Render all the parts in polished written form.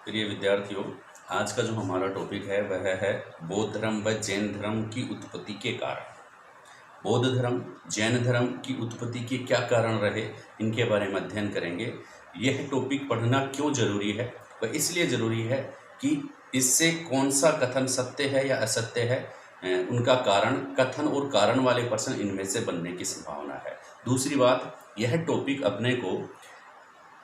प्रिय विद्यार्थियों, आज का जो हमारा टॉपिक है वह है बौद्ध धर्म व जैन धर्म की उत्पत्ति के कारण। बौद्ध धर्म, जैन धर्म की उत्पत्ति के क्या कारण रहे, इनके बारे में अध्ययन करेंगे। यह टॉपिक पढ़ना क्यों जरूरी है? वह इसलिए ज़रूरी है कि इससे कौन सा कथन सत्य है या असत्य है, उनका कारण, कथन और कारण वाले प्रश्न इनमें से बनने की संभावना है। दूसरी बात, यह टॉपिक अपने को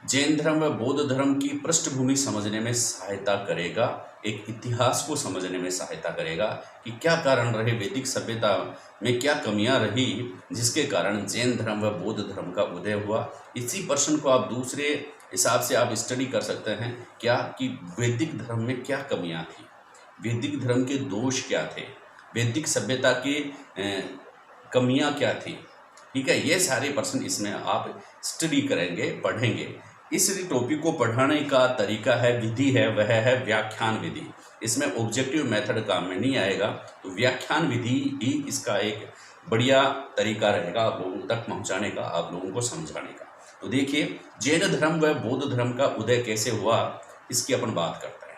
जैन धर्म व बौद्ध धर्म की पृष्ठभूमि समझने में सहायता करेगा, एक इतिहास को समझने में सहायता करेगा कि क्या कारण रहे, वैदिक सभ्यता में क्या कमियां रही जिसके कारण जैन धर्म व बौद्ध धर्म का उदय हुआ। इसी प्रश्न को आप दूसरे हिसाब से आप स्टडी कर सकते हैं क्या कि वैदिक धर्म में क्या कमियां थी, वैदिक धर्म के दोष क्या थे, वैदिक सभ्यता की कमियां क्या थी। ठीक है, ये सारे प्रश्न इसमें आप स्टडी करेंगे, पढ़ेंगे। इस टॉपिक को पढ़ाने का तरीका है, विधि है, वह है व्याख्यान विधि। इसमें ऑब्जेक्टिव मेथड काम में नहीं आएगा, तो व्याख्यान विधि ही इसका एक बढ़िया तरीका रहेगा आप लोगों तक पहुंचाने का, आप लोगों को समझाने का। तो देखिए, जैन धर्म व बौद्ध धर्म का उदय कैसे हुआ, इसकी अपन बात करते हैं।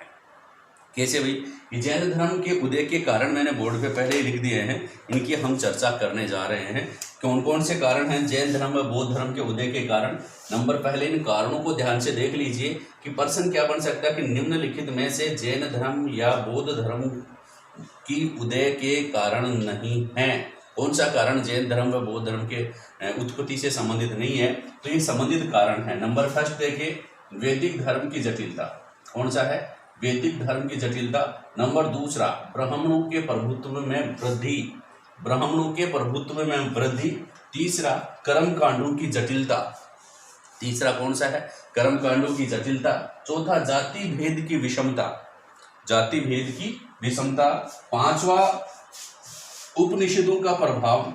कैसे भाई? कि जैन धर्म के उदय के कारण मैंने बोर्ड पे पहले ही लिख दिए हैं, इनकी हम चर्चा करने जा रहे हैं। कौन कौन से कारण हैं जैन धर्म व बौद्ध धर्म के उदय के कारण? नंबर पहले इन कारणों को ध्यान से देख लीजिए कि प्रश्न क्या बन सकता है कि निम्नलिखित में से जैन धर्म या बौद्ध धर्म की उदय के कारण नहीं है। कौन सा कारण जैन धर्म व बौद्ध धर्म के उत्पत्ति से संबंधित नहीं है? तो ये संबंधित कारण है। नंबर फर्स्ट देखिए, वैदिक धर्म की जटिलता। कौन सा है? वैदिक धर्म की जटिलता। नंबर दूसरा, ब्राह्मणों के प्रभुत्व में वृद्धि, ब्राह्मणों के प्रभुत्व में वृद्धि। तीसरा, कर्म कांडों की जटिलता। तीसरा कौन सा है? कर्म कांडों की जटिलता। चौथा, जाति भेद की विषमता, जाति भेद की विषमता। पांचवा, उपनिषदों का प्रभाव।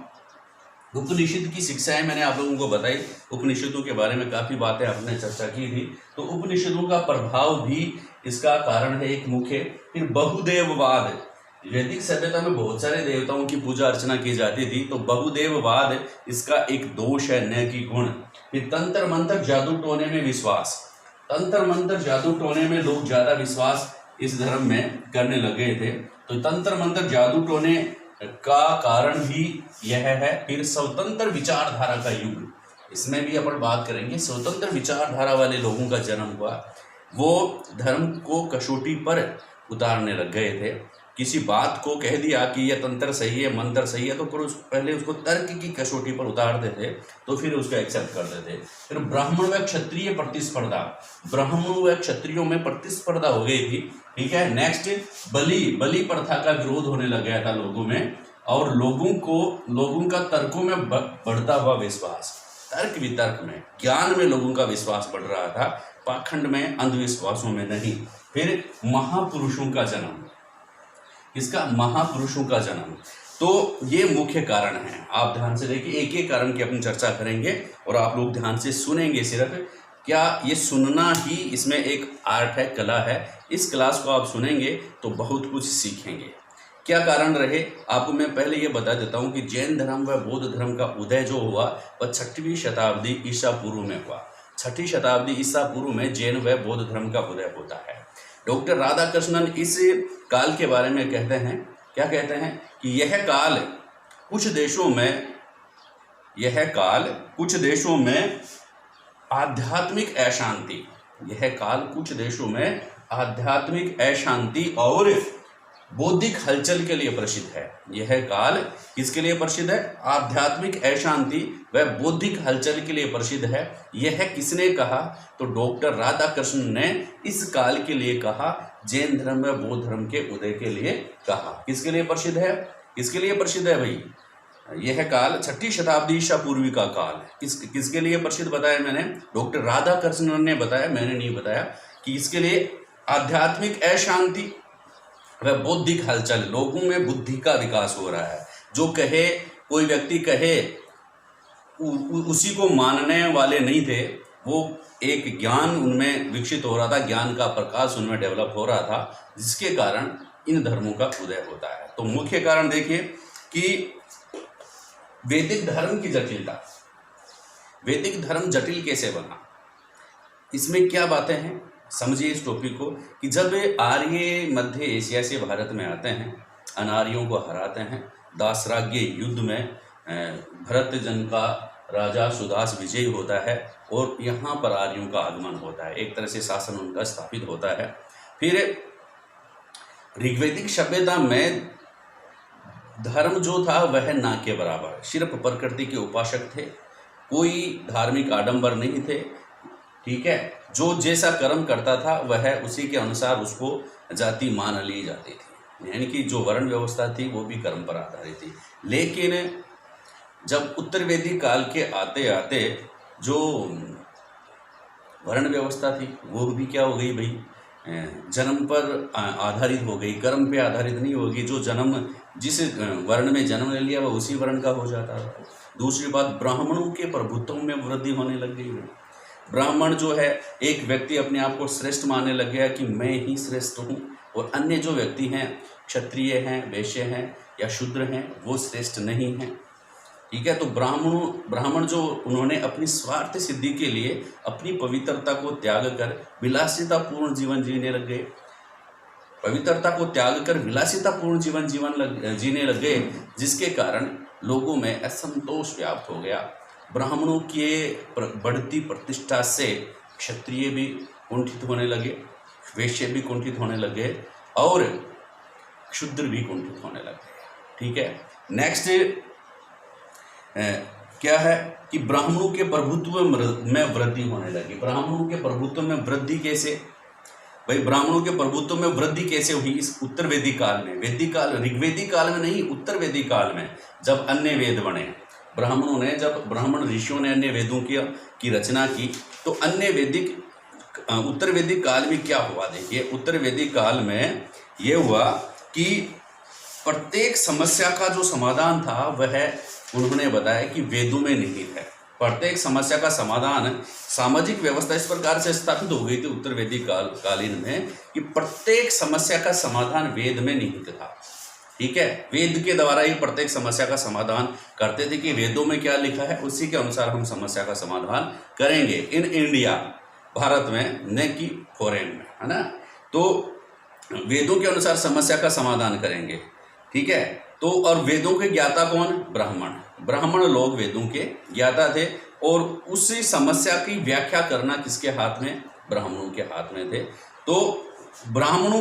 उपनिषद की शिक्षाएं मैंने आप लोगों को बताई, उपनिषदों के बारे में काफी बातें आपने चर्चा की थी, तो उपनिषदों का प्रभाव भी इसका कारण है एक मुख्य। फिर बहुदेववाद, वैदिक सभ्यता में बहुत सारे देवताओं की पूजा अर्चना की जाती थी, तो बहुदेववाद इसका एक दोष है, न कि गुण। फिर तंत्र मंत्र जादू टोने में विश्वास, तंत्र मंत्र जादू टोने में लोग ज्यादा विश्वास इस धर्म में करने लगे थे, तो तंत्र मंत्र जादू टोने का कारण भी यह है। फिर स्वतंत्र विचारधारा का युग, इसमें भी अपन बात करेंगे। स्वतंत्र विचारधारा वाले लोगों का जन्म हुआ, वो धर्म को कसौटी पर उतारने लग गए थे। किसी बात को कह दिया कि यह तंत्र सही है, मंत्र सही है, तो पहले उसको तर्क की कसौटी पर उतारते थे, तो फिर उसको एक्सेप्ट करते थे। फिर ब्राह्मण व क्षत्रिय प्रतिस्पर्धा, ब्राह्मणों व क्षत्रियों में प्रतिस्पर्धा हो गई थी। ठीक है। नेक्स्ट, बलि प्रथा का विरोध होने लग गया था लोगों में, और लोगों का तर्कों में बढ़ता हुआ विश्वास, तर्क वितर्क में, ज्ञान में लोगों का विश्वास बढ़ रहा था, पाखंड में, अंधविश्वासों में नहीं। फिर महापुरुषों का जन्म, इसका महापुरुषों का जन्म। तो ये मुख्य कारण है, आप ध्यान से देखिए, एक एक कारण की अपन चर्चा करेंगे और आप लोग ध्यान से सुनेंगे। सिर्फ क्या ये सुनना ही इसमें एक आर्ट है, कला है। इस क्लास को आप सुनेंगे तो बहुत कुछ सीखेंगे। क्या कारण रहे, आपको मैं पहले ये बता देता हूँ कि जैन धर्म व बौद्ध धर्म का उदय जो हुआ वह 6वीं शताब्दी ईसा पूर्व में हुआ। 6वीं शताब्दी ईसा पूर्व में जैन व बौद्ध धर्म का उदय होता है। डॉक्टर राधाकृष्णन इस काल के बारे में कहते हैं, क्या कहते हैं कि यह काल कुछ देशों में आध्यात्मिक अशांति, यह काल कुछ देशों में आध्यात्मिक अशांति और बौद्धिक हलचल के लिए प्रसिद्ध है। यह काल किसके लिए प्रसिद्ध है? आध्यात्मिक अशांति व बौद्धिक हलचल के लिए प्रसिद्ध है। यह किसने कहा? तो डॉक्टर राधाकृष्ण ने इस काल के लिए कहा, जैन धर्म व बौद्ध धर्म के उदय के लिए कहा। किसके लिए प्रसिद्ध है? किसके लिए प्रसिद्ध है भाई? यह काल 6वीं शताब्दी ईसा पूर्वी का काल है। किसके लिए प्रसिद्ध बताया मैंने? डॉक्टर राधाकृष्णन ने बताया, मैंने नहीं बताया। कि इसके लिए आध्यात्मिक अशांति वह बौद्धिक हलचल, लोगों में बुद्धि का विकास हो रहा है। जो कहे, कोई व्यक्ति कहे, उसी को मानने वाले नहीं थे, वो एक ज्ञान उनमें विकसित हो रहा था, ज्ञान का प्रकाश उनमें डेवलप हो रहा था, जिसके कारण इन धर्मों का उदय होता है। तो मुख्य कारण देखिए कि वैदिक धर्म की जटिलता। वैदिक धर्म जटिल कैसे बना, इसमें क्या बातें हैं? समझिए इस टॉपिक को कि जब आर्य मध्य एशिया से भारत में आते हैं, अनार्यों को हराते हैं, दासराज्य युद्ध में भरत जन का राजा सुदास विजयी होता है और यहाँ पर आर्यों का आगमन होता है, एक तरह से शासन उनका स्थापित होता है। फिर ऋग्वैदिक सभ्यता में धर्म जो था वह ना के बराबर, सिर्फ प्रकृति के उपासक थे, कोई धार्मिक आडंबर नहीं थे, ठीक है। जो जैसा कर्म करता था वह उसी के अनुसार उसको जाति मान ली जाती थी, यानी कि जो वर्ण व्यवस्था थी वो भी कर्म पर आधारित थी। लेकिन जब उत्तर वैदिक काल के आते आते जो वर्ण व्यवस्था थी वो भी क्या हो गई भाई, जन्म पर आधारित हो गई, कर्म पे आधारित नहीं होगी। जो जन्म जिस वर्ण में जन्म ले लिया वह उसी वर्ण का हो जाता था। दूसरी बात, ब्राह्मणों के प्रभुत्व में वृद्धि होने लग गई। ब्राह्मण जो है, एक व्यक्ति अपने आप को श्रेष्ठ मानने लग गया कि मैं ही श्रेष्ठ हूँ, और अन्य जो व्यक्ति हैं, क्षत्रिय हैं, वैश्य हैं या शूद्र हैं, वो श्रेष्ठ नहीं हैं, ठीक है। तो ब्राह्मण जो उन्होंने अपनी स्वार्थ सिद्धि के लिए अपनी पवित्रता को त्याग कर विलासितापूर्ण जीवन जीने लग गए, पवित्रता को त्याग कर विलासितापूर्ण जीवन जीने लग गए, जिसके कारण लोगों में असंतोष व्याप्त हो गया। ब्राह्मणों के बढ़ती प्रतिष्ठा से क्षत्रिय भी कुंठित होने लगे, वैश्य भी कुंठित होने लगे और शूद्र भी कुंठित होने लगे, ठीक है। नेक्स्ट क्या है कि ब्राह्मणों के प्रभुत्व में वृद्धि होने लगी। ब्राह्मणों के प्रभुत्व में वृद्धि कैसे भाई, ब्राह्मणों के प्रभुत्व में वृद्धि कैसे हुई? इस उत्तर वैदिक काल में, वैदिक काल, ऋग्वैदिक काल में नहीं, उत्तर वैदिक काल में, जब अन्य वेद बने, ब्राह्मणों ने, जब ब्राह्मण ऋषियों ने अन्य वेदों की रचना की, तो अन्य वैदिक उत्तर वैदिक काल में क्या हुआ? देखिए, उत्तर वैदिक काल में ये हुआ कि प्रत्येक समस्या का जो समाधान था वह उन्होंने बताया कि वेदों में निहित है। प्रत्येक समस्या का समाधान, सामाजिक व्यवस्था इस प्रकार से स्थापित हो गई थी उत्तर वैदिक कालीन में कि प्रत्येक समस्या का समाधान वेद में निहित था, ठीक है। वेद के द्वारा ही प्रत्येक समस्या का समाधान करते थे कि वेदों में क्या लिखा है उसी के अनुसार हम समस्या का समाधान करेंगे, इन इंडिया, भारत में, न कि फॉरेन में, है ना। तो वेदों के अनुसार समस्या का समाधान करेंगे, ठीक है। तो और वेदों के ज्ञाता कौन? ब्राह्मण लोग वेदों के ज्ञाता थे, और उसी समस्या की व्याख्या करना किसके हाथ में? ब्राह्मणों के हाथ में थे। तो ब्राह्मणों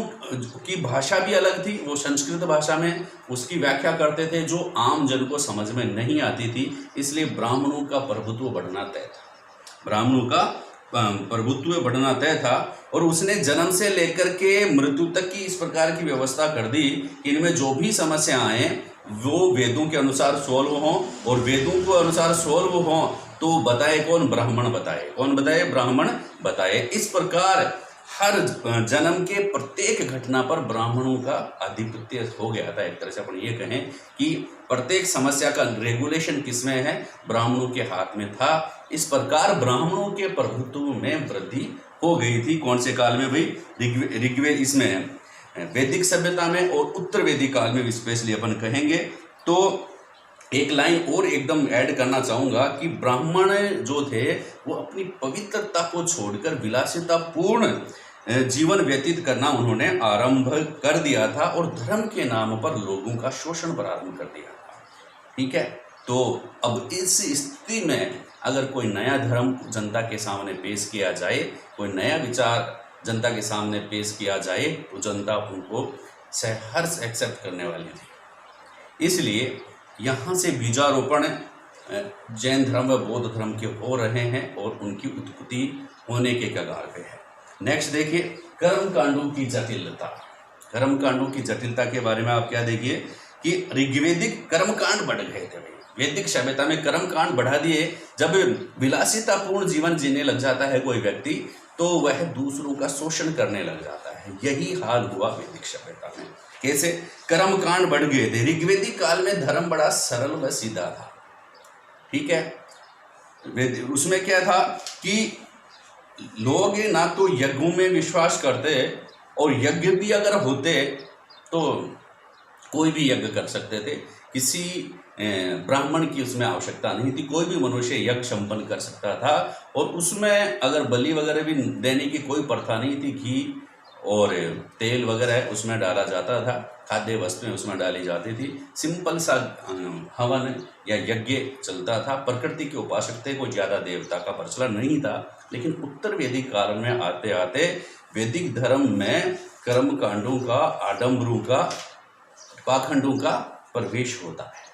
की भाषा भी अलग थी, वो संस्कृत भाषा में उसकी व्याख्या करते थे जो आम जन को समझ में नहीं आती थी, इसलिए ब्राह्मणों का प्रभुत्व बढ़ना तय था, ब्राह्मणों का प्रभुत्व बढ़ना तय था। और उसने जन्म से लेकर के मृत्यु तक की इस प्रकार की व्यवस्था कर दी कि इनमें जो भी समस्या आए वो वेदों के अनुसार सोल्व हों, और वेदों के अनुसार सोल्व हों तो बताए कौन? ब्राह्मण बताए। कौन बताए? ब्राह्मण बताए। इस प्रकार हर जन्म के प्रत्येक घटना पर ब्राह्मणों का आधिपत्य हो गया था। एक तरह से अपन ये कहें कि प्रत्येक समस्या का रेगुलेशन किसमें है? ब्राह्मणों के हाथ में था। इस प्रकार ब्राह्मणों के प्रभुत्व में वृद्धि हो गई थी। कौन से काल में भाई? ऋग्वेद, इसमें वैदिक सभ्यता में, और उत्तर वैदिक काल में स्पेशली अपन कहेंगे। तो एक लाइन और एकदम ऐड करना चाहूँगा कि ब्राह्मण जो थे वो अपनी पवित्रता को छोड़कर विलासितापूर्ण जीवन व्यतीत करना उन्होंने आरंभ कर दिया था, और धर्म के नाम पर लोगों का शोषण प्रारंभ कर दिया था, ठीक है। तो अब इस स्थिति में अगर कोई नया धर्म जनता के सामने पेश किया जाए, कोई नया विचार जनता के सामने पेश किया जाए, तो जनता उनको सहर्ष एक्सेप्ट करने वाली थी। इसलिए यहाँ से बीजारोपण जैन धर्म व बौद्ध धर्म के हो रहे हैं, और उनकी उत्पत्ति होने के कगार पे है। नेक्स्ट देखिए, कर्मकांडों की जटिलता। कर्मकांडों की जटिलता के बारे में आप क्या देखिए कि ऋग्वैदिक कर्मकांड बढ़ गए थे भाई, वैदिक सभ्यता में कर्मकांड बढ़ा दिए। जब विलासितापूर्ण जीवन जीने लग जाता है कोई व्यक्ति, तो वह दूसरों का शोषण करने लग जाता है। यही हाल हुआ वैदिक सभ्यता में। कैसे? कर्मकांड बढ़ गए थे। ऋग्वैदिक काल में धर्म बड़ा सरल व सीधा था, ठीक है। उसमें क्या था कि लोग ना तो यज्ञों में विश्वास करते, और यज्ञ भी अगर होते तो कोई भी यज्ञ कर सकते थे। किसी ब्राह्मण की उसमें आवश्यकता नहीं थी, कोई भी मनुष्य यज्ञ संपन्न कर सकता था। और उसमें अगर बलि वगैरह भी देने की कोई प्रथा नहीं थी, घी और तेल वगैरह उसमें डाला जाता था, खाद्य वस्तुएं उसमें डाली जाती थी, सिंपल सा हवन या यज्ञ चलता था। प्रकृति के उपासक थे, कोई ज़्यादा देवता का प्रचलन नहीं था। लेकिन उत्तर वैदिक काल में आते आते वैदिक धर्म में कर्म कांडों का, आडंबरों का, पाखंडों का प्रवेश होता है।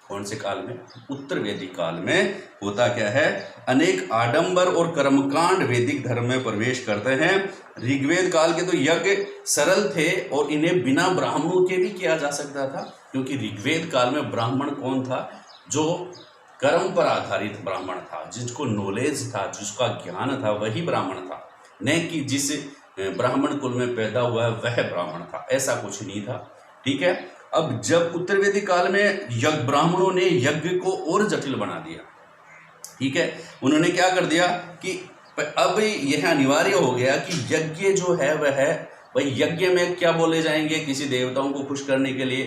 कौन से काल में? उत्तर वैदिक काल में होता क्या है, अनेक आडंबर और कर्मकांड वैदिक धर्म में प्रवेश करते हैं। ऋग्वेद काल के तो यज्ञ सरल थे और इन्हें बिना ब्राह्मणों के भी किया जा सकता था, क्योंकि ऋग्वेद काल में ब्राह्मण कौन था? जो कर्म पर आधारित ब्राह्मण था, जिसको नॉलेज था, जिसका ज्ञान था, वही ब्राह्मण था, न कि जिस ब्राह्मण कुल में पैदा हुआ है वह ब्राह्मण था। ऐसा कुछ नहीं था। ठीक है। अब जब उत्तर वैदिक काल में ब्राह्मणों ने यज्ञ को और जटिल बना दिया। ठीक है, उन्होंने क्या कर दिया कि अब यह अनिवार्य हो गया कि यज्ञ जो है वह भाई यज्ञ में क्या बोले जाएंगे? किसी देवताओं को खुश करने के लिए,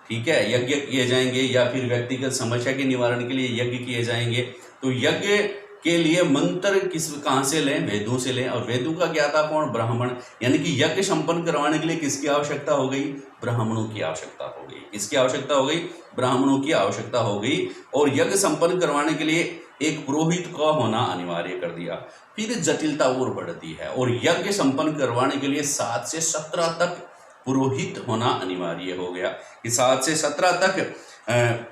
ठीक है, यज्ञ किए जाएंगे, या फिर व्यक्तिगत समस्या के निवारण के लिए यज्ञ किए जाएंगे। तो यज्ञ के लिए मंत्र कहाँ से लें? वेदों से लें। और वेदों का ज्ञाता कौन? ब्राह्मण। यानी कि यज्ञ संपन्न करवाने के लिए किसकी आवश्यकता हो गई? ब्राह्मणों की आवश्यकता हो गई। किसकी आवश्यकता हो गई? ब्राह्मणों की आवश्यकता हो गई। और यज्ञ संपन्न करवाने के लिए एक पुरोहित का होना अनिवार्य कर दिया। फिर जटिलता और बढ़ती है, और यज्ञ संपन्न करवाने के लिए 7 से 17 तक पुरोहित होना अनिवार्य हो गया। कि 7 से 17 तक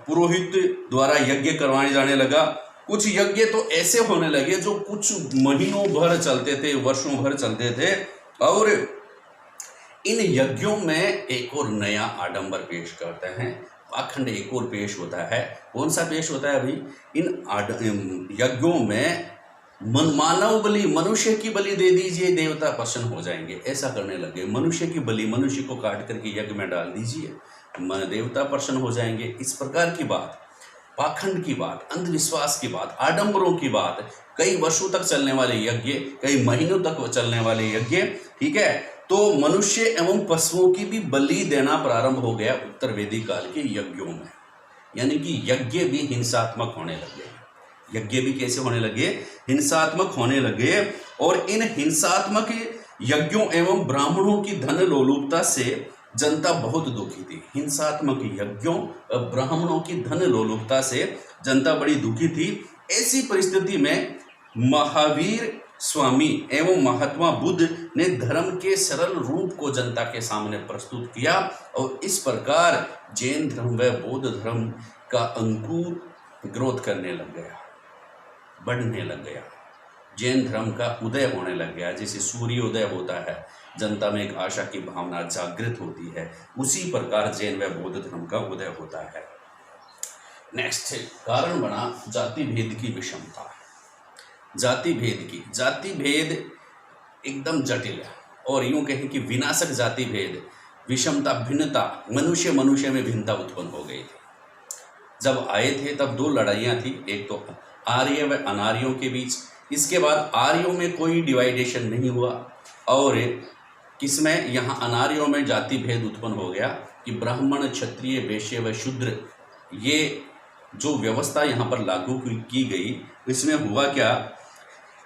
पुरोहित द्वारा यज्ञ करवाए जाने लगा। कुछ यज्ञ तो ऐसे होने लगे जो कुछ महीनों भर चलते थे, वर्षों भर चलते थे। और इन यज्ञों में एक और नया आडंबर पेश करते हैं, पाखंड एक और पेश होता है। कौन सा पेश होता है अभी? इन यज्ञों में मानव बलि, मनुष्य की बलि दे दीजिए, देवता प्रसन्न हो जाएंगे, ऐसा करने लगे। मनुष्य की बलि, मनुष्य को काट करके यज्ञ में डाल दीजिए, देवता प्रसन्न हो जाएंगे। इस प्रकार की बात, पाखंड की बात, अंधविश्वास की बात, आडंबरों की बात, कई वर्षों तक चलने वाले यज्ञ, कई महीनों तक चलने वाले यज्ञ। ठीक है, तो मनुष्य एवं पशुओं की भी बलि देना प्रारंभ हो गया उत्तर वैदिक काल के यज्ञों में। यानी कि यज्ञ भी हिंसात्मक होने लगे। यज्ञ भी कैसे होने लगे? हिंसात्मक होने लगे। और इन हिंसात्मक यज्ञों एवं ब्राह्मणों की धन लोलुपता से जनता बहुत दुखी थी। हिंसात्मक यज्ञों और ब्राह्मणों की धन लोलुपता से जनता बड़ी दुखी थी। ऐसी परिस्थिति में महावीर स्वामी एवं महात्मा बुद्ध ने धर्म के सरल रूप को जनता के सामने प्रस्तुत किया, और इस प्रकार जैन धर्म व बौद्ध धर्म का अंकुर ग्रोथ करने लग गया, बढ़ने लग गया। जैन धर्म का उदय होने लग गया। जैसे सूर्योदय होता है, जनता में एक आशा की भावना जागृत होती है, उसी प्रकार जैन व बौद्ध धर्म का उदय होता है। नेक्स्ट कारण बना जाति भेद की विषमता। जाति भेद की, जाति भेद एकदम जटिल है, और यूं कहें कि विनाशक जाति भेद, विषमता, भिन्नता, मनुष्य में भिन्नता उत्पन्न हो गई थी। जब आए थे तब 2 लड़ाइयाँ थी, एक तो आर्य व अनार्यों के बीच। इसके बाद आर्यों में कोई डिवाइडेशन नहीं हुआ, और किसमें? यहाँ अनार्यों में जाति भेद उत्पन्न हो गया कि ब्राह्मण, क्षत्रिय, वैश्य व शूद्र, ये जो व्यवस्था यहाँ पर लागू की गई, इसमें हुआ क्या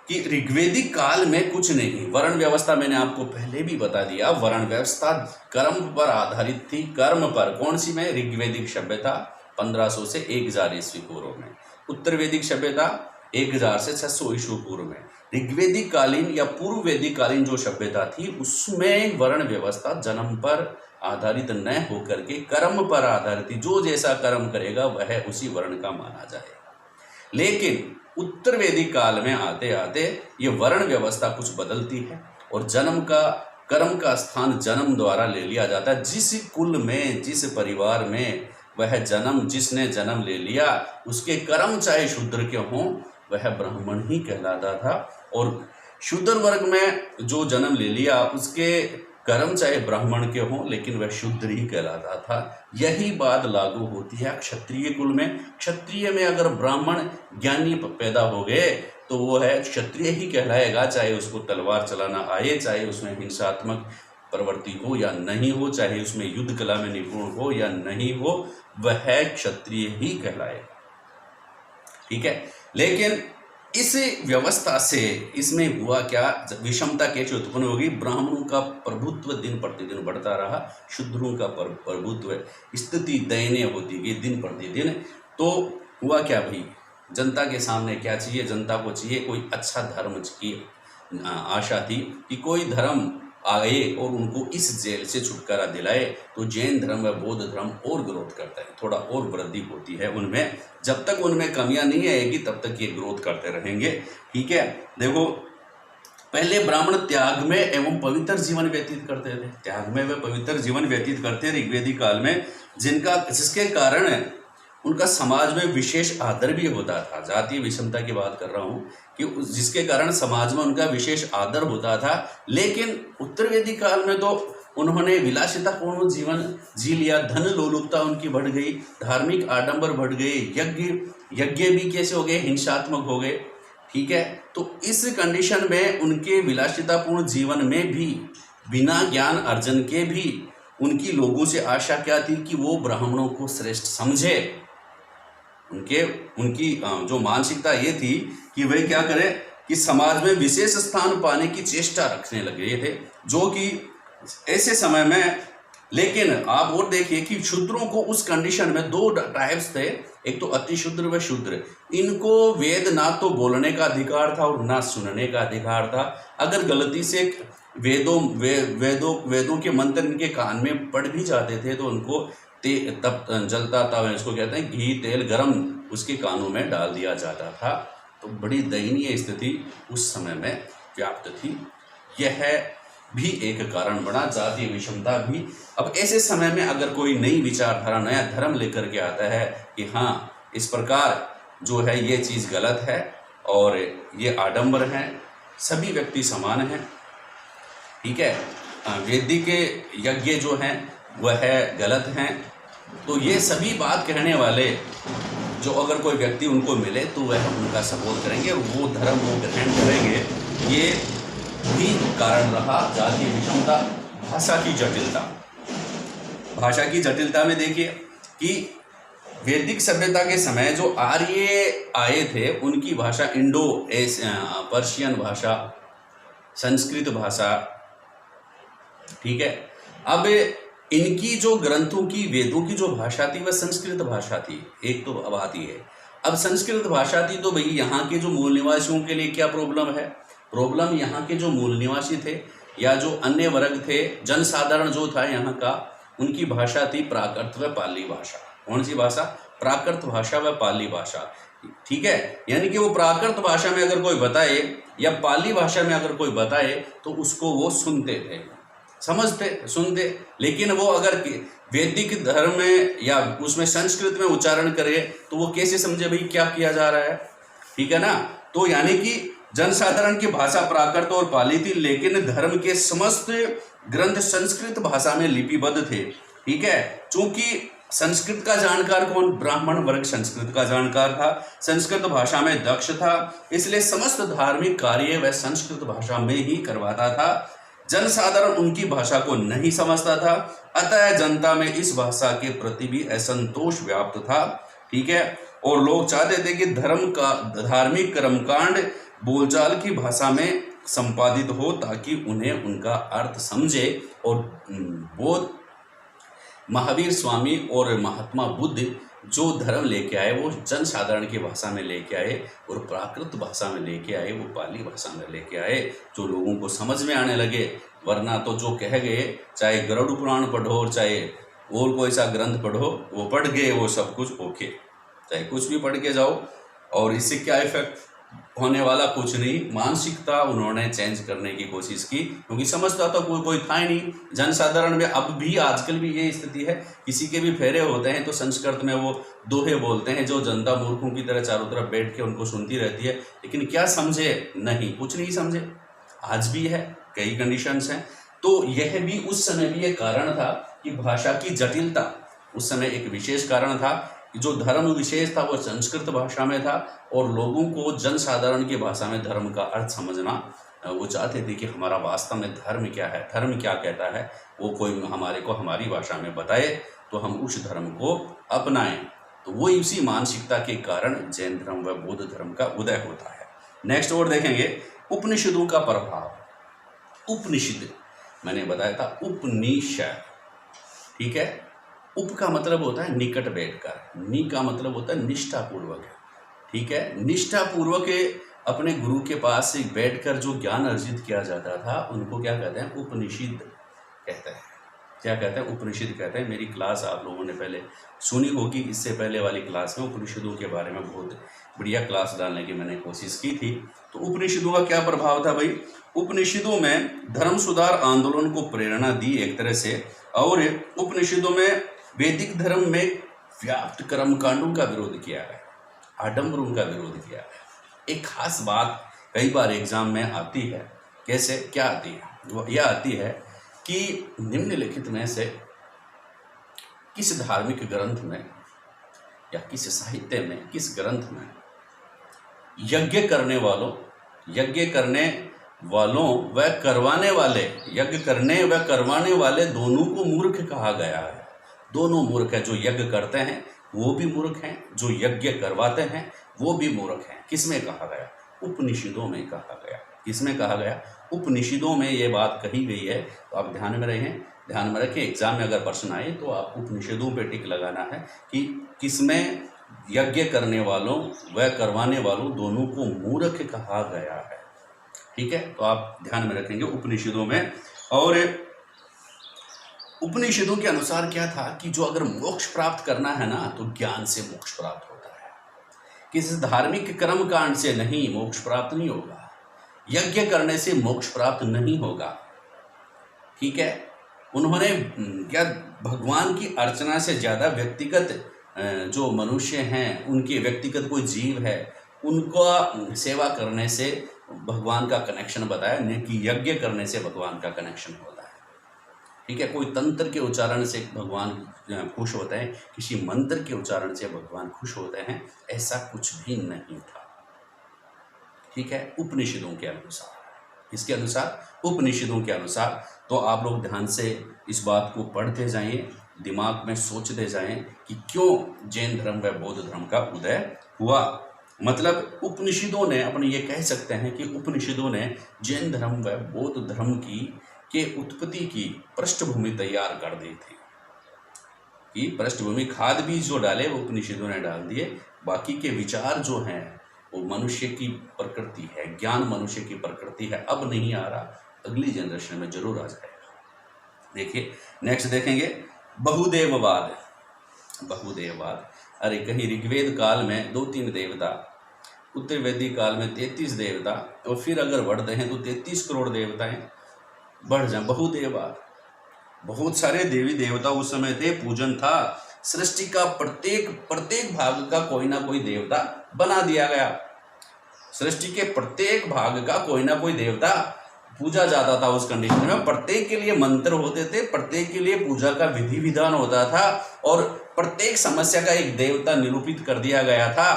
कि ऋग्वेदिक काल में कुछ नहीं, वर्ण व्यवस्था मैंने आपको पहले भी बता दिया, वर्ण व्यवस्था कर्म पर आधारित थी। कर्म पर कौन सी में? ऋग्वेदिक सभ्यता 1500 से 1000 ईस्वी पूर्व में, उत्तर वैदिक सभ्यता 1000 से 600 ईस्वी पूर्व में। ऋग्वेदिक कालीन या पूर्व वैदिक कालीन जो सभ्यता थी, उसमें वर्ण व्यवस्था जन्म पर आधारित न होकर के कर्म पर आधारित थी। जो जैसा कर्म करेगा वह उसी वर्ण का माना जाएगा। लेकिन उत्तर वैदिक काल में आते आते ये वर्ण व्यवस्था कुछ बदलती है, और जन्म का, कर्म का स्थान जन्म द्वारा ले लिया जाता है। जिस कुल में, जिस परिवार में वह जिसने जन्म ले लिया, उसके कर्म चाहे शूद्र के हों, वह ब्राह्मण ही कहलाता था। और शूद्र वर्ग में जो जन्म ले लिया, उसके कर्म चाहे ब्राह्मण के हों, लेकिन वह शूद्र ही कहलाता था। यही बात लागू होती है क्षत्रिय कुल में। क्षत्रिय में अगर ब्राह्मण ज्ञानी पैदा हो गए तो वो है क्षत्रिय ही कहलाएगा, चाहे उसको तलवार चलाना आए, चाहे उसमें हिंसात्मक प्रवृत्ति हो या नहीं हो, चाहे उसमें युद्ध कला में निपुण हो या नहीं हो, वह क्षत्रिय ही कहलाएगा। ठीक है, लेकिन इस व्यवस्था से इसमें हुआ क्या, विषमता कैसे उत्पन्न होगी? ब्राह्मणों का प्रभुत्व दिन प्रतिदिन बढ़ता रहा, शूद्रों का प्रभुत्व, स्थिति दयनीय होती गई दिन प्रतिदिन। तो हुआ क्या भाई, जनता के सामने क्या चाहिए? जनता को चाहिए कोई अच्छा धर्म की आशा थी कि कोई धर्म आए और उनको इस जेल से छुटकारा दिलाए। तो जैन धर्म व बौद्ध धर्म और ग्रोथ करता है, थोड़ा और वृद्धि होती है उनमें। जब तक उनमें कमियां नहीं आएगी तब तक ये ग्रोथ करते रहेंगे। ठीक है, देखो पहले ब्राह्मण त्याग में एवं पवित्र जीवन व्यतीत करते थे, त्याग में वे पवित्र जीवन व्यतीत करते ऋग्वेदिक काल में, जिसके कारण उनका समाज में विशेष आदर भी होता था। जातीय विषमता की बात कर रहा हूँ कि जिसके कारण समाज में उनका विशेष आदर होता था। लेकिन उत्तर वैदिक काल में तो उन्होंने विलासितापूर्ण जीवन जी लिया, धन लोलुपता उनकी बढ़ गई, धार्मिक आडंबर बढ़ गए, यज्ञ भी कैसे हो गए? हिंसात्मक हो गए। ठीक है, तो इस कंडीशन में उनके विलासितापूर्ण जीवन में भी बिना ज्ञान अर्जन के भी उनकी लोगों से आशा क्या थी कि वो ब्राह्मणों को श्रेष्ठ समझे। उनकी जो मानसिकता ये थी कि वे क्या करें कि समाज में विशेष स्थान पाने की चेष्टा रखने लगे थे, जो कि ऐसे समय में। लेकिन आप और देखिए कि शूद्रों को उस कंडीशन में दो टाइप्स थे, एक तो अति शूद्र व शूद्र। इनको वेद ना तो बोलने का अधिकार था और ना सुनने का अधिकार था। अगर गलती से वेदों के मंत्र इनके कान में पड़ भी जाते थे तो उनको तब जलता था, इसको कहते हैं घी तेल गरम, उसके कानों में डाल दिया जाता था। तो बड़ी दयनीय स्थिति उस समय में व्याप्त थी। यह भी एक कारण बना, जातीय विषमता भी। अब ऐसे समय में अगर कोई नई विचारधारा, नया धर्म लेकर के आता है कि हाँ इस प्रकार जो है ये चीज़ गलत है और ये आडंबर है, सभी व्यक्ति समान हैं। ठीक है, वैदिक यज्ञ जो हैं वह गलत हैं, तो ये सभी बात कहने वाले जो अगर कोई व्यक्ति उनको मिले तो वह उनका सपोर्ट करेंगे और वो धर्म वो ग्रहण करेंगे। ये भी कारण रहा जातीय विषमता। भाषा की जटिलता, भाषा की जटिलता में देखिए कि वैदिक सभ्यता के समय जो आर्य आए थे उनकी भाषा इंडो पर्शियन भाषा, संस्कृत भाषा। ठीक है, अब इनकी जो ग्रंथों की, वेदों की जो भाषा थी वह संस्कृत भाषा थी। एक तो बात ये है, अब संस्कृत भाषा थी तो भाई यहाँ के जो मूल निवासियों के लिए क्या प्रॉब्लम है? प्रॉब्लम यहाँ के जो मूल निवासी थे या जो अन्य वर्ग थे, जनसाधारण जो था यहाँ का, उनकी भाषा थी प्राकृत व पाली भाषा। कौन सी भाषा? प्राकृत भाषा व पाली भाषा। ठीक है, यानी कि वो प्राकृत भाषा में अगर कोई बताए या पाली भाषा में अगर कोई बताए तो उसको वो सुनते थे, समझते, सुनते। लेकिन वो अगर वैदिक धर्म में या उसमें संस्कृत में उच्चारण करे तो वो कैसे समझे भाई क्या किया जा रहा है? ठीक है ना। तो यानी कि जनसाधारण की भाषा प्राकृत और पाली थी, लेकिन धर्म के समस्त ग्रंथ संस्कृत भाषा में लिपिबद्ध थे। ठीक है, चूंकि संस्कृत का जानकार कौन? ब्राह्मण वर्ग संस्कृत का जानकार था, संस्कृत भाषा में दक्ष था, इसलिए समस्त धार्मिक कार्य वह संस्कृत भाषा में ही करवाता था। जनसाधारण उनकी भाषा को नहीं समझता था, अतः जनता में इस भाषा के प्रति भी असंतोष व्याप्त था। ठीक है, और लोग चाहते थे कि धार्मिक कर्मकांड बोलचाल की भाषा में संपादित हो ताकि उन्हें उनका अर्थ समझे। और बौद्ध महावीर स्वामी और महात्मा बुद्ध जो धर्म लेके आए वो जनसाधारण की भाषा में लेके आए और प्राकृत भाषा में लेके आए, वो पाली भाषा में लेके आए, जो लोगों को समझ में आने लगे। वरना तो जो कह गए, चाहे गरुड़ पुराण पढ़ो और चाहे और कोई सा ग्रंथ पढ़ो, वो पढ़ गए वो सब कुछ ओके, चाहे कुछ भी पढ़ के जाओ, और इससे क्या इफेक्ट होने वाला? कुछ नहीं। मानसिकता उन्होंने चेंज करने की कोशिश की, क्योंकि समझता तो कोई था ही नहीं जनसाधारण में। अब भी आजकल भी ये स्थिति है, किसी के भी फेरे होते हैं तो संस्कृत में वो दोहे बोलते हैं, जो जनता मूर्खों की तरह चारों तरफ बैठ के उनको सुनती रहती है, लेकिन क्या समझे? नहीं, कुछ नहीं समझे। आज भी है, कई कंडीशंस हैं। तो यह भी उस समय भी एक कारण था कि भाषा की जटिलता उस समय एक विशेष कारण था। जो धर्म विशेष था वो संस्कृत भाषा में था और लोगों को जनसाधारण की भाषा में धर्म का अर्थ समझना वो चाहते थे कि हमारा वास्तव में धर्म क्या है, धर्म क्या कहता है, वो कोई हमारे को हमारी भाषा में बताए तो हम उस धर्म को अपनाएं। तो वो इसी मानसिकता के कारण जैन धर्म व बौद्ध धर्म का उदय होता है। नेक्स्ट और देखेंगे उपनिषदों का प्रभाव। उपनिषद मैंने बताया था उपनिषद, ठीक है। उप का मतलब होता है निकट बैठकर, नि का मतलब होता है निष्ठापूर्वक, ठीक है। निष्ठापूर्वक अपने गुरु के पास से बैठकर जो ज्ञान अर्जित किया जाता था उनको क्या कहते हैं, उपनिषद कहते हैं। क्या कहते हैं, उपनिषद कहते हैं। मेरी क्लास आप लोगों ने पहले सुनी होगी, इससे पहले वाली क्लास में उपनिषदों के बारे में बहुत बढ़िया क्लास डालने की मैंने कोशिश की थी। तो उपनिषदों का क्या प्रभाव था भाई, उपनिषदों में धर्म सुधार आंदोलन को प्रेरणा दी एक तरह से, और उपनिषदों में वैदिक धर्म में व्याप्त कर्मकांडों का विरोध किया है, आडंबरों का विरोध किया है। एक खास बात कई बार एग्जाम में आती है, कैसे, क्या आती है, वो यह आती है कि निम्नलिखित में से किस धार्मिक ग्रंथ में या किस साहित्य में, किस ग्रंथ में यज्ञ करने वालों व करवाने वाले, यज्ञ करने व करवाने वाले दोनों को मूर्ख कहा गया है। दोनों मूर्ख है, जो यज्ञ करते हैं वो भी मूर्ख हैं, जो यज्ञ करवाते हैं वो भी मूर्ख हैं। किसमें कहा गया, उपनिषदों में कहा गया। किसमें कहा गया, उपनिषदों में ये बात कही गई है। तो आप ध्यान में रहें, ध्यान में रखें, एग्जाम में अगर प्रश्न आए तो आप उपनिषदों पे टिक लगाना है कि किसमें यज्ञ करने वालों व करवाने वालों दोनों को मूर्ख कहा गया है, ठीक है। तो आप ध्यान में रखेंगे उपनिषदों में। और उपनिषदों के अनुसार क्या था कि जो अगर मोक्ष प्राप्त करना है ना तो ज्ञान से मोक्ष प्राप्त होता है, किसी धार्मिक कर्म कांड से नहीं, मोक्ष प्राप्त नहीं होगा, यज्ञ करने से मोक्ष प्राप्त नहीं होगा, ठीक है। उन्होंने क्या, भगवान की अर्चना से ज़्यादा व्यक्तिगत जो मनुष्य हैं, उनके व्यक्तिगत कोई जीव है, उनको सेवा करने से भगवान का कनेक्शन बताया, नहीं कि यज्ञ करने से भगवान का कनेक्शन होता है, ठीक है। कोई तंत्र के उच्चारण से भगवान खुश होते हैं, किसी मंत्र के उच्चारण से भगवान खुश होते हैं, ऐसा कुछ भी नहीं था, ठीक है। उपनिषदों के अनुसार, इसके अनुसार, उपनिषदों के अनुसार। तो आप लोग ध्यान से इस बात को पढ़ते जाएं, दिमाग में सोचते जाएं कि क्यों जैन धर्म व बौद्ध धर्म का उदय हुआ। मतलब उपनिषदों ने, अपन ये कह सकते हैं कि उपनिषदों ने जैन धर्म व बौद्ध धर्म के उत्पत्ति की पृष्ठभूमि तैयार कर दी थी। कि पृष्ठभूमि, खाद बीज जो डाले वो उपनिषदों ने डाल दिए, बाकी के विचार जो हैं वो मनुष्य की प्रकृति है, ज्ञान मनुष्य की प्रकृति है। अब नहीं आ रहा, अगली जनरेशन में जरूर आ जाएगा। देखिए नेक्स्ट देखेंगे बहुदेववाद। बहुदेववाद, अरे कहीं ऋग्वेद काल में 2-3 देवता, उत्तर वैदिक काल में 33 देवता, और फिर अगर बढ़ते हैं तो 33 करोड़ देवताएं बढ़ जाए। बहुदेववाद, बहुत सारे देवी देवता उस समय थे, पूजन था, सृष्टि का प्रत्येक भाग का कोई ना कोई देवता बना दिया गया। सृष्टि के प्रत्येक भाग का कोई ना कोई देवता पूजा जाता था। उस कंडीशन में प्रत्येक के लिए मंत्र होते थे, प्रत्येक के लिए पूजा का विधि विधान होता था, और प्रत्येक समस्या का एक देवता निरूपित कर दिया गया था।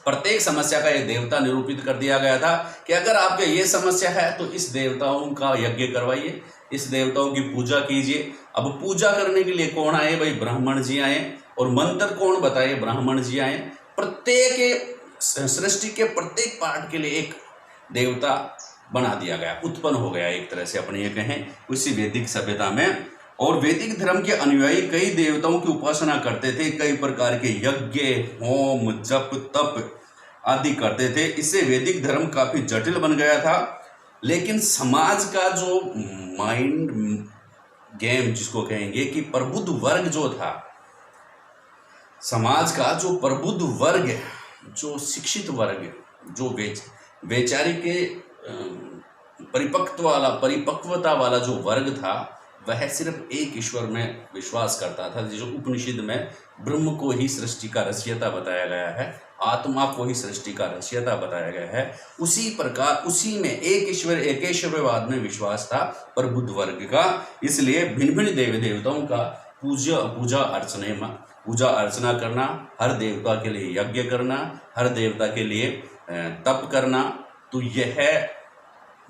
प्रत्येक समस्या का एक देवता निरूपित कर दिया गया था कि अगर आपके ये समस्या है तो इस देवताओं का यज्ञ करवाइए, इस देवताओं की पूजा कीजिए। अब पूजा करने के लिए कौन आए भाई, ब्राह्मण जी आए, और मंत्र कौन बताए, ब्राह्मण जी आए। प्रत्येक सृष्टि के प्रत्येक पार्ट के लिए एक देवता बना दिया गया, उत्पन्न हो गया एक तरह से, अपन ये कहें उसी वैदिक सभ्यता में। और वैदिक धर्म के अनुयायी कई देवताओं की उपासना करते थे, कई प्रकार के यज्ञ, होम, जप, तप आदि करते थे। इससे वैदिक धर्म काफी जटिल बन गया था। लेकिन समाज का जो माइंड गेम जिसको कहेंगे कि प्रबुद्ध वर्ग जो था, समाज का जो प्रबुद्ध वर्ग, जो शिक्षित वर्ग, जो वैचारिक परिपक्वता वाला जो वर्ग था, वह सिर्फ एक ईश्वर में विश्वास करता था। जो उपनिषद में ब्रह्म को ही सृष्टि का रचयिता बताया गया है, आत्मा को ही सृष्टि का रचयिता बताया गया है, उसी प्रकार उसी में एक ईश्वर एकेश्वरवाद में विश्वास था प्रबुद्ध वर्ग का। इसलिए भिन्न भिन्न देवी देवताओं का पूजा अर्चना करना, हर देवता के लिए यज्ञ करना, हर देवता के लिए तप करना, तो यह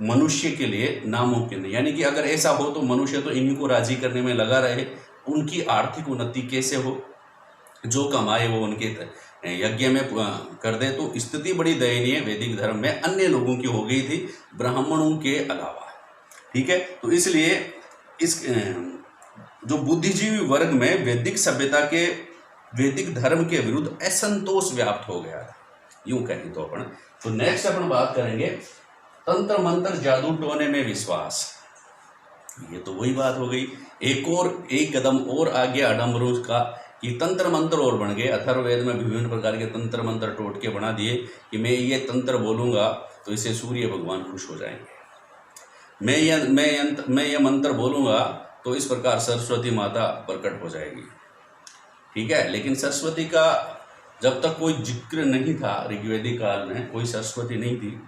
मनुष्य के लिए नामुमकिन है। यानी कि अगर ऐसा हो तो मनुष्य तो इन्हीं को राजी करने में लगा रहे, उनकी आर्थिक उन्नति कैसे हो, जो कमाए वो उनके यज्ञ में कर दे। तो स्थिति बड़ी दयनीय वैदिक धर्म में अन्य लोगों की हो गई थी, ब्राह्मणों के अलावा। ठीक है, तो इसलिए इस जो बुद्धिजीवी वर्ग में वैदिक सभ्यता के वैदिक धर्म के विरुद्ध असंतोष व्याप्त हो गया था, यूं कहें तो अपन। तो नेक्स्ट अपन बात करेंगे तंत्र मंत्र जादू टोने में विश्वास। ये तो वही बात हो गई, एक कदम और आगे आडम्बरों का कि तंत्र मंत्र और बन गए। अथर्ववेद में विभिन्न प्रकार के तंत्र मंत्र टोटके बना दिए कि मैं ये तंत्र बोलूंगा तो इसे सूर्य भगवान खुश हो जाएंगे, मैं ये मंत्र बोलूंगा तो इस प्रकार सरस्वती माता प्रकट हो जाएगी। ठीक है, लेकिन सरस्वती का जब तक कोई जिक्र नहीं था, ऋग्वेदिक काल में कोई सरस्वती नहीं थी।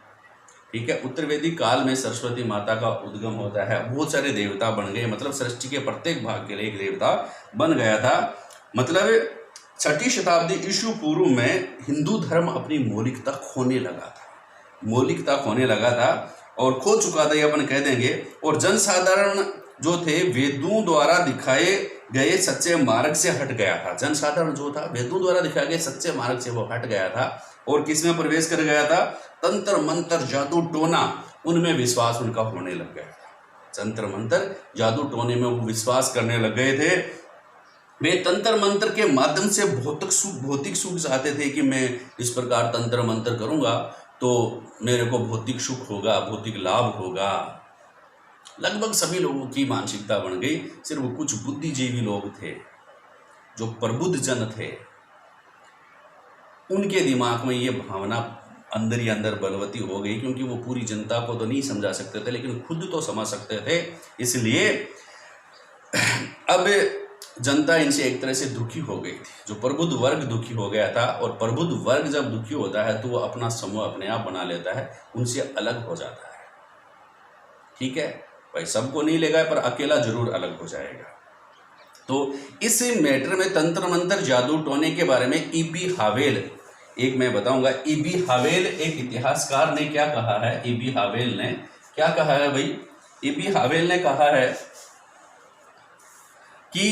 ठीक है, उत्तरवेदिक काल में सरस्वती माता का उद्गम होता है, बहुत सारे देवता बन गए, मतलब सृष्टि के प्रत्येक भाग के लिए एक देवता बन गया था। मतलब 6ठी शताब्दी ईसु पूर्व में हिंदू धर्म अपनी मौलिकता खोने लगा था और खो चुका था, ये अपन कह देंगे। और जनसाधारण जो थे वेदों द्वारा दिखाए गए सच्चे मार्ग से हट गया था। जनसाधारण जो था वेदों द्वारा दिखाए गए सच्चे मार्ग से वो हट गया था और किस में प्रवेश कर गया था, तंत्र मंत्र जादू टोना, उनमें विश्वास उनका होने लग गया था। तंत्र मंत्र जादू टोने में वो विश्वास करने लग गए थे। वे तंत्र मंत्र के माध्यम से भौतिक सुख चाहते थे कि मैं इस प्रकार तंत्र मंत्र करूंगा तो मेरे को भौतिक सुख होगा, भौतिक लाभ होगा। लगभग सभी लोगों की मानसिकता बन गई। सिर्फ कुछ बुद्धिजीवी लोग थे, जो प्रबुद्ध जन थे, उनके दिमाग में ये भावना अंदर ही अंदर बलवती हो गई, क्योंकि वो पूरी जनता को तो नहीं समझा सकते थे लेकिन खुद तो समझ सकते थे। इसलिए अब जनता इनसे एक तरह से दुखी हो गई थी। जो प्रबुद्ध वर्ग दुखी हो गया था, और प्रबुद्ध वर्ग जब दुखी होता है तो वो अपना समूह अपने आप बना लेता है, उनसे अलग हो जाता है। ठीक है भाई, सबको नहीं लेगा पर अकेला जरूर अलग हो जाएगा। तो इस मैटर में तंत्र मंत्र जादू टोने के बारे में ईबी हावेल, एक मैं बताऊंगा। ईबी हावेल एक इतिहासकार ने क्या कहा है, ईबी हावेल ने क्या कहा है भाई, ईबी हावेल ने कहा है कि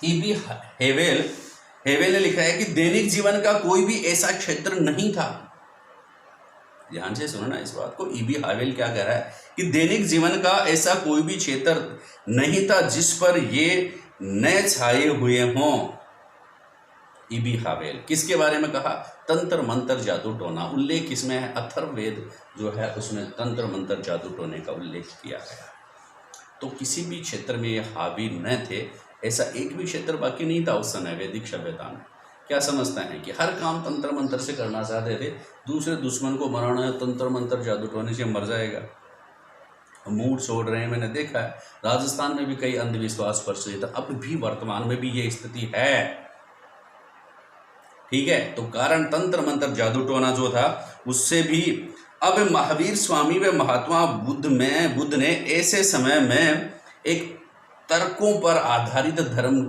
ईबी हेवेल ने लिखा है कि दैनिक जीवन का कोई भी ऐसा क्षेत्र नहीं था। ध्यान से सुनो ना इस बात को। ईबी हावेल क्या कह रहा है कि दैनिक जीवन का ऐसा कोई भी क्षेत्र नहीं था जिस पर ये न छाए हुए हों। ईबी हावेल किसके बारे में कहा, तंत्र मंत्र जादू टोना। उल्लेख किसमें है, अथर्ववेद जो है उसमें तंत्र मंत्र जादू टोने का उल्लेख किया गया। तो किसी भी क्षेत्र में ये हावी न थे, ऐसा एक भी क्षेत्र बाकी नहीं था उस समय वैदिक सभ्यता में। क्या समझते हैं कि हर काम तंत्र मंत्र से करना चाहते थे। दूसरे दुश्मन को मराना है, तंत्र मंत्र जादू टोने से मर जाएगा, मूड छोड़ रहे हैं। मैंने देखा है राजस्थान में भी कई अंधविश्वास प्रचलित, अब भी वर्तमान में भी ये स्थिति है। ठीक है, तो कारण तंत्र मंत्र जादू टोना जो था उससे भी अब महावीर स्वामी व महात्मा बुद्ध ने ऐसे समय में एक तर्कों पर आधारित धर्म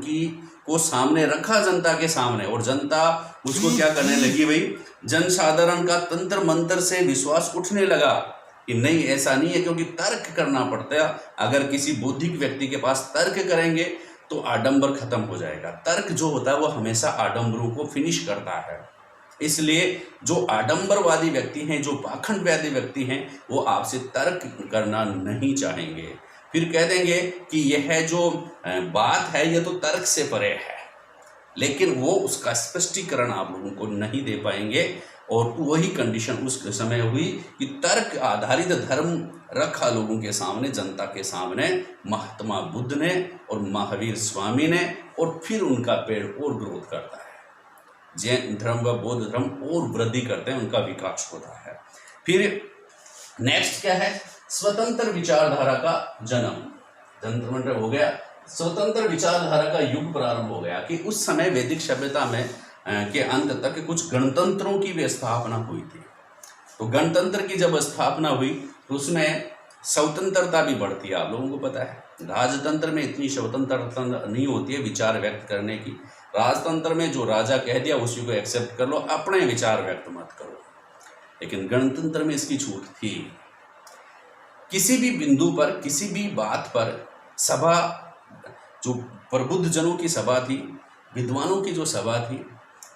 को सामने रखा जनता के सामने, और जनता उसको क्या करने लगी भाई, जनसाधारण का तंत्र मंत्र से विश्वास उठने लगा कि नहीं ऐसा नहीं है, क्योंकि तर्क करना पड़ता है। अगर किसी बौद्धिक व्यक्ति के पास तर्क करेंगे तो आडंबर खत्म हो जाएगा। तर्क जो होता है वो हमेशा आडंबरों को फिनिश करता है। इसलिए जो आडंबरवादी व्यक्ति हैं, जो पाखंडवादी व्यक्ति हैं, वो आपसे तर्क करना नहीं चाहेंगे। फिर कह देंगे कि यह जो बात है ये तो तर्क से परे है, लेकिन वो उसका स्पष्टीकरण आप लोगों को नहीं दे पाएंगे। और वही कंडीशन उस समय हुई कि तर्क आधारित धर्म रखा लोगों के सामने, जनता के सामने, महात्मा बुद्ध ने और महावीर स्वामी ने, और फिर उनका पेड़ और ग्रोथ करता है। जैन धर्म व बौद्ध धर्म और वृद्धि करते हैं, उनका विकास होता है। फिर नेक्स्ट क्या है, स्वतंत्र विचारधारा का जन्म। तंत्र मंत्र हो गया, स्वतंत्र विचारधारा का युग प्रारंभ हो गया कि उस समय वैदिक सभ्यता में के अंत तक कुछ गणतंत्रों की भी स्थापना हुई थी। तो गणतंत्र की जब स्थापना हुई तो उसमें स्वतंत्रता भी बढ़ती है। आप लोगों को पता है राजतंत्र में इतनी स्वतंत्रता नहीं होती है विचार व्यक्त करने की। राजतंत्र में जो राजा कह दिया उसी को एक्सेप्ट कर लो, अपने विचार व्यक्त मत करो। लेकिन गणतंत्र में इसकी छूट थी। किसी भी बिंदु पर, किसी भी बात पर सभा, जो प्रबुद्ध जनों की सभा थी, विद्वानों की जो सभा थी,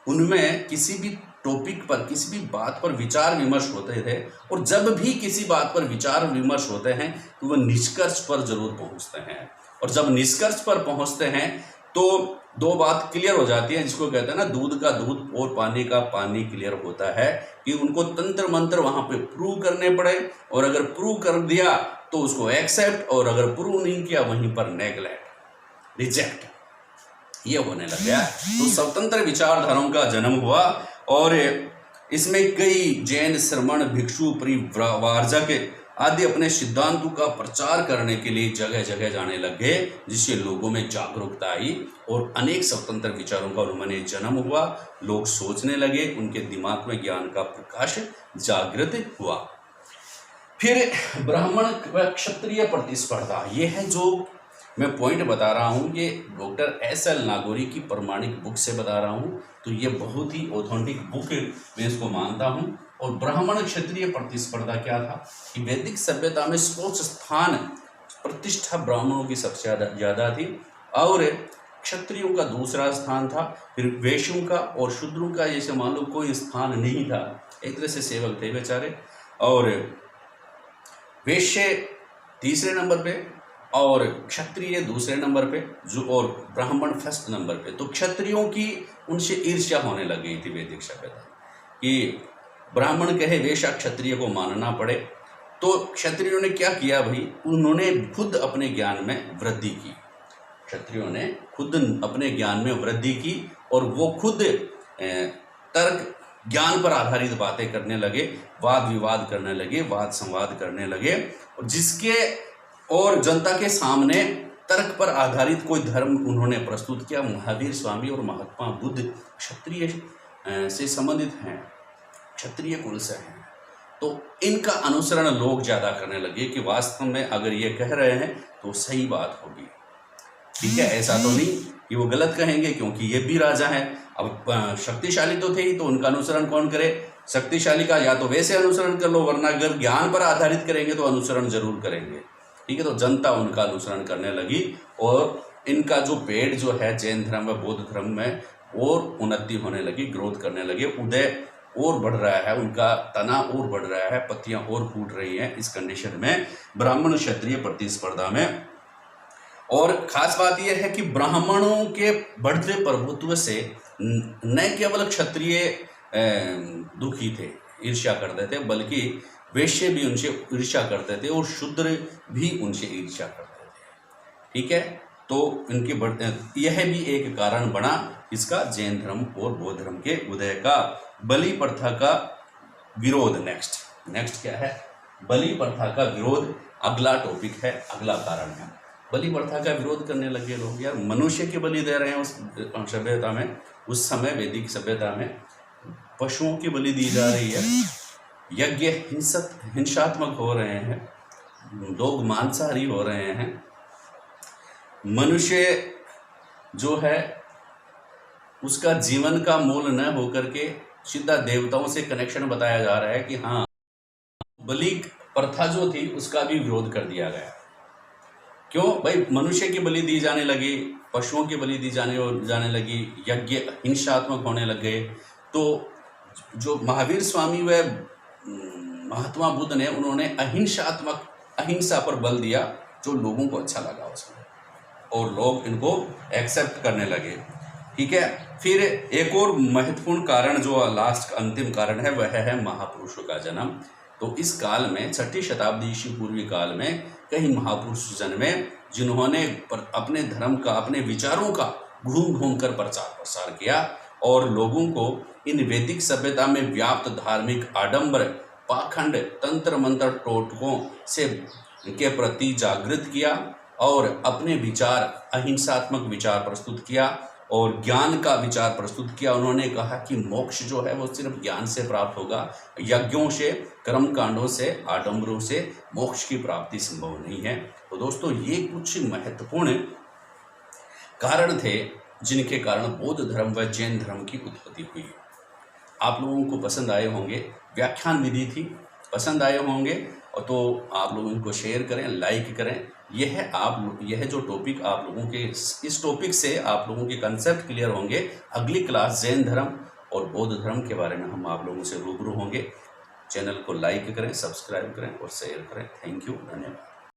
उनमें किसी भी टॉपिक पर, किसी भी बात पर विचार विमर्श होते थे। और जब भी किसी बात पर विचार विमर्श होते हैं तो वह निष्कर्ष पर जरूर पहुंचते हैं। और जब निष्कर्ष पर पहुंचते हैं तो दो बात क्लियर हो जाती है, जिसको कहते हैं ना, दूध का दूध और पानी का पानी क्लियर होता है कि उनको तंत्र मंत्र वहां पे प्रूव करने पड़े। और अगर प्रूव कर दिया तो उसको एक्सेप्ट, और अगर प्रूव नहीं किया वहीं पर नेग्लेक्ट, रिजेक्ट, ये होने लग गया। तो स्वतंत्र विचारधाराओं का जन्म हुआ और इसमें कई जैन, श्रमण, भिक्षु, परिव्राजक आदि अपने सिद्धांतों का प्रचार करने के लिए जगह जगह जाने लगे, जिससे लोगों में जागरूकता आई और अनेक स्वतंत्र विचारों का उन्होंने जन्म हुआ। लोग सोचने लगे, उनके दिमाग में ज्ञान का प्रकाश जागृत हुआ। फिर ब्राह्मण व क्षत्रिय प्रतिस्पर्धा, ये है जो मैं पॉइंट बता रहा हूँ, ये डॉक्टर एस.एल. नागौरी की प्रमाणिक बुक से बता रहा हूँ। तो ये बहुत ही ऑथेंटिक बुक मैं इसको मानता हूँ। और ब्राह्मण क्षत्रिय प्रतिस्पर्धा क्या था कि वैदिक सभ्यता में सर्वोच्च स्थान, प्रतिष्ठा ब्राह्मणों की सबसे ज़्यादा थी और क्षत्रियों का दूसरा स्थान था। फिर वैश्यों का और शूद्रों का जैसे मान लो कोई स्थान नहीं था, एक तरह से सेवक थे बेचारे। और वैश्य तीसरे नंबर पे और क्षत्रिय दूसरे नंबर पे, जो और ब्राह्मण फर्स्ट नंबर पे। तो क्षत्रियों की उनसे ईर्ष्या होने लग गई थी वैदिक सभ्यता कि ब्राह्मण कहे वैश्य क्षत्रिय को मानना पड़े। तो क्षत्रियों ने क्या किया भाई, उन्होंने खुद अपने ज्ञान में वृद्धि की। क्षत्रियों ने खुद अपने ज्ञान में वृद्धि की और वो खुद तर्क, ज्ञान पर आधारित बातें करने लगे, वाद विवाद करने लगे, वाद संवाद करने लगे। और जिसके और जनता के सामने तर्क पर आधारित कोई धर्म उन्होंने प्रस्तुत किया। महावीर स्वामी और महात्मा बुद्ध क्षत्रिय से संबंधित हैं, क्षत्रिय कुल से हैं। तो इनका अनुसरण लोग ज़्यादा करने लगे कि वास्तव में अगर ये कह रहे हैं तो सही बात होगी, ठीक है, ऐसा तो नहीं कि वो गलत कहेंगे, क्योंकि ये भी राजा हैं। अब शक्तिशाली तो थे ही, तो उनका अनुसरण कौन करे। शक्तिशाली का या तो वैसे अनुसरण कर लो, वरना अगर ज्ञान पर आधारित करेंगे तो अनुसरण जरूर करेंगे, ठीक है। तो जनता उनका अनुसरण करने लगी और इनका जो पेड़ जो है जैन धर्म व बौद्ध धर्म में और उन्नति होने लगी, ग्रोथ करने लगे, उदय और बढ़ रहा है, उनका तना और बढ़ रहा है, पत्तियां और फूट रही हैं इस कंडीशन में, ब्राह्मण क्षत्रिय प्रतिस्पर्धा में। और खास बात यह है कि ब्राह्मणों के बढ़ते प्रभुत्व से न केवल क्षत्रिय दुखी थे, ईर्ष्या करते थे, बल्कि वैश्य भी उनसे ईर्ष्या करते थे और शूद्र भी उनसे ईर्ष्या करते थे, ठीक है। तो इनके यह भी एक कारण बना इसका, जैन धर्म और बौद्ध धर्म के उदय का। बलि प्रथा का विरोध, नेक्स्ट क्या है, बलि प्रथा का विरोध अगला टॉपिक है, अगला कारण है। बलि प्रथा का विरोध करने लगे लोग, यार मनुष्य की बलि दे रहे हैं उस सभ्यता में, उस समय वैदिक सभ्यता में पशुओं की बलि दी जा रही है, यज्ञ हिंसात्मक हो रहे हैं, लोग मांसाहारी हो रहे हैं, मनुष्य जो है उसका जीवन का मूल न होकर के सीधा देवताओं से कनेक्शन बताया जा रहा है कि हाँ, बलि प्रथा जो थी उसका भी विरोध कर दिया गया। क्यों भाई, मनुष्य की बलि दी जाने लगी, पशुओं की बलि दी जाने लगी, यज्ञ हिंसात्मक होने लग गए। तो जो महावीर स्वामी व महात्मा बुद्ध ने, उन्होंने अहिंसा पर बल दिया, जो लोगों को अच्छा लगा उसमें, और लोग इनको एक्सेप्ट करने लगे, ठीक है। फिर एक और महत्वपूर्ण कारण जो लास्ट अंतिम कारण है, वह है महापुरुषों का जन्म। तो इस काल में 6ठी शताब्दी ईस्वी पूर्वी काल में कई महापुरुष जन्मे, जिन्होंने अपने धर्म का, अपने विचारों का घूम घूम कर प्रचार प्रसार किया और लोगों को इन वैदिक सभ्यता में व्याप्त धार्मिक आडंबर, पाखंड, तंत्र मंत्र टोटकों से के प्रति जागृत किया और अपने विचार, अहिंसात्मक विचार प्रस्तुत किया और ज्ञान का विचार प्रस्तुत किया। उन्होंने कहा कि मोक्ष जो है वो सिर्फ ज्ञान से प्राप्त होगा, यज्ञों से, कर्म कांडों से, आडंबरों से मोक्ष की प्राप्ति संभव नहीं है। तो दोस्तों, ये कुछ महत्वपूर्ण कारण थे जिनके कारण बौद्ध धर्म व जैन धर्म की उत्पत्ति हुई। आप लोगों को पसंद आए होंगे। व्याख्यान विधि थी, पसंद आए होंगे। और तो आप लोग इनको शेयर करें, लाइक करें। यह जो टॉपिक आप लोगों के, इस टॉपिक से आप लोगों के कंसेप्ट क्लियर होंगे। अगली क्लास जैन धर्म और बौद्ध धर्म के बारे में हम आप लोगों से रूबरू होंगे। चैनल को लाइक करें, सब्सक्राइब करें और शेयर करें। थैंक यू, धन्यवाद।